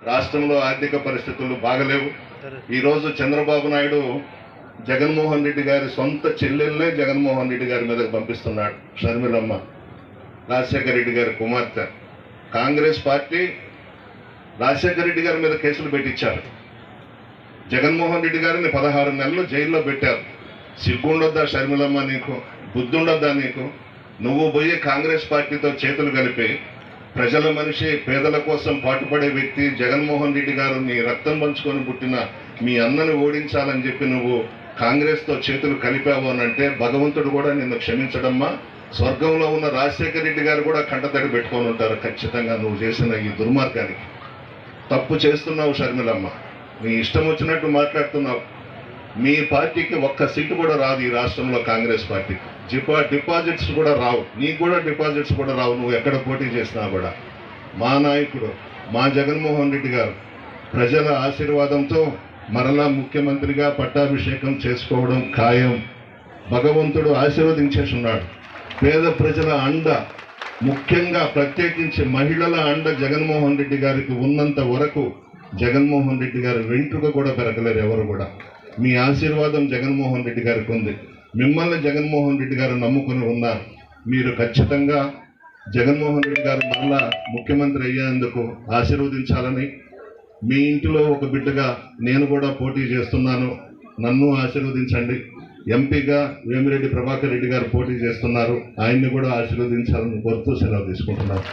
రాష్ట్రంలో ఆర్థిక పరిస్థితులు బాగలేవు. ఈరోజు చంద్రబాబు నాయుడు జగన్మోహన్ రెడ్డి గారి సొంత చెల్లెల్నే జగన్మోహన్ రెడ్డి గారి మీదకి పంపిస్తున్నాడు. షర్మిలమ్మ, రాజశేఖర రెడ్డి గారి కుమార్తె. కాంగ్రెస్ పార్టీ రాజశేఖర రెడ్డి గారి మీద కేసులు పెట్టించారు. జగన్మోహన్ రెడ్డి గారిని 16 నెలలు జైల్లో పెట్టారు. సిగ్గుండొద్దా షర్మిలమ్మ నీకు? బుద్ధుండొద్దా నీకు? నువ్వు పోయి కాంగ్రెస్ పార్టీతో చేతులు కలిపి ప్రజల మనిషి, పేదల కోసం పాటుపడే వ్యక్తి జగన్మోహన్ రెడ్డి గారు నీ రక్తం పంచుకొని పుట్టిన మీ అన్నని ఓడించాలని చెప్పి నువ్వు కాంగ్రెస్తో చేతులు కలిపావు అని అంటే భగవంతుడు కూడా నిన్ను క్షమించడమ్మా. స్వర్గంలో ఉన్న రాజశేఖర రెడ్డి గారు కూడా కంటతడి పెట్టుకొని ఉంటారు ఖచ్చితంగా నువ్వు చేసిన ఈ దుర్మార్గానికి. తప్పు చేస్తున్నావు షర్మిలమ్మ, నీ ఇష్టం వచ్చినట్టు మాట్లాడుతున్నావు. మీ పార్టీకి ఒక్క సీటు కూడా రాదు ఈ రాష్ట్రంలో. కాంగ్రెస్ పార్టీకి డిపాజిట్స్ కూడా రావు, నీకు కూడా డిపాజిట్స్ కూడా రావు నువ్వు ఎక్కడ పోటీ చేసినా కూడా. మా నాయకుడు మా జగన్మోహన్ రెడ్డి గారు ప్రజల ఆశీర్వాదంతో మరలా ముఖ్యమంత్రిగా పట్టాభిషేకం చేసుకోవడం ఖాయం. భగవంతుడు ఆశీర్వదించేస్తున్నాడు. పేద ప్రజల అండ, ముఖ్యంగా ప్రత్యేకించి మహిళల అండ జగన్మోహన్ రెడ్డి గారికి ఉన్నంత వరకు జగన్మోహన్ రెడ్డి గారు వెంట్రుక కూడా పెరగలేరు ఎవరు కూడా. మీ ఆశీర్వాదం జగన్మోహన్ రెడ్డి గారికి ఉంది. మిమ్మల్ని జగన్మోహన్ రెడ్డి గారు నమ్ముకొని ఉన్నారు. మీరు ఖచ్చితంగా జగన్మోహన్ రెడ్డి గారు మళ్ళా ముఖ్యమంత్రి అయ్యేందుకు ఆశీర్వదించాలని, మీ ఇంటిలో ఒక బిడ్డగా నేను కూడా పోటీ చేస్తున్నాను, నన్ను ఆశీర్వదించండి. ఎంపీగా వేమిరెడ్డి ప్రభాకర్ రెడ్డి గారు పోటీ చేస్తున్నారు, ఆయన్ని కూడా ఆశీర్వదించాలని కోరుతూ సెలవు తీసుకుంటున్నాను.